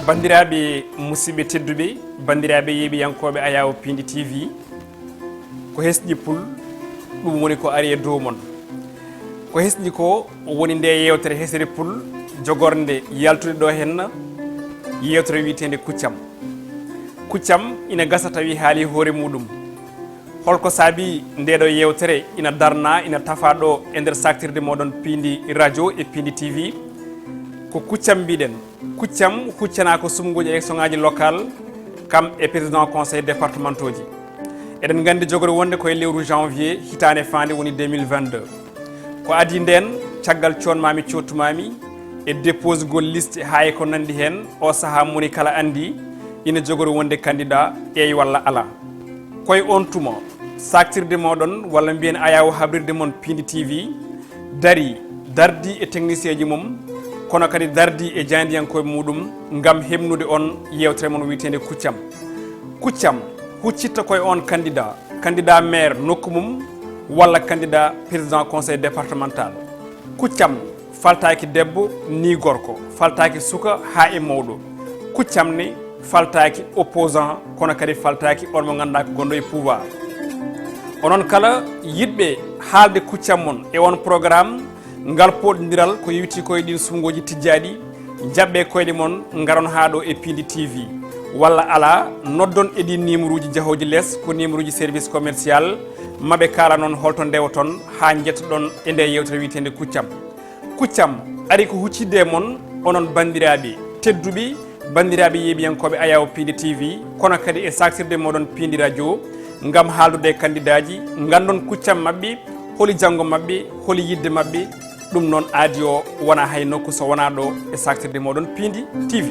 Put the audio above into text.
bandiraɓe musidɓe tedduɓe bandiraɓe yeeɓiyankoɓe Ayaw Pindi TV ko hesɗi pul ɗum woni ko ari e dow mon ko hesɗi ko woni nde yewtere hesere pul jogorde yaltude ɗo henna yewtere witende kuccam ina gasa tawi haali hoore muɗum holko saabi ndeɗo yewtere ina darna ina tafa ɗo e nder saktirde moɗon Pindi radio e Pindi TV ko kuccam mbiɗen kuccam huccana ko sumgoji élection ngaji local kam e président conseil départementaux ji eɗen gandi jogori wonde koye lewru janvier hitande fande woni 2022 ko adi nden caggal conmami cottumami e dépose gol liste ha e ko nandi hen o saaha moni kala andi ina jogori wonde candidat ƴeey walla ala koye on tuma saktirde moɗon walla mbiyen Ayaw habrirde mon Pindi TV dardi e technicien ji mum kono kadi dardi e jandiyankoɓe muɗum ngam hemnude on yewtere mon witende kuccam huccitta koye on candidat maire nokku mum walla candidat président conseil départemental kuccam faltaki debbo ni gorko faltaki suka ha e mawɗo kuccam ne faltaki opposant kono kadi faltaki on mo ganduɗa ko gonɗo e pouvoir onon kala yiɗɓe haalde kuccam mon e on programme ngal poɗodiral ko yewti koye ɗin sumgoji tijjaɗi jaɓɓe koyɗe mon garon ha ɗo e Pindi TV walla ala noddon e ɗin numéro uji jahoji less ko numéro uji service commercial maɓe kala noon holto ndewaton ha jettoɗon e nde yewtere witende kuccam ari ko huccidde e mon onon bandiraɓe tedduɓe bandiraɓe yeeɓiyankoɓe Ayaw Pindi TV kono kadi e saktirde moɗon Pindi radio ngam haaldude e candidat ji gandon kuccam mabɓe holi janggo mabɓe holi yidde mabɓe ɗum noon aadi o wona hay nokku so wona ɗo e saktirde moɗon Pindi TV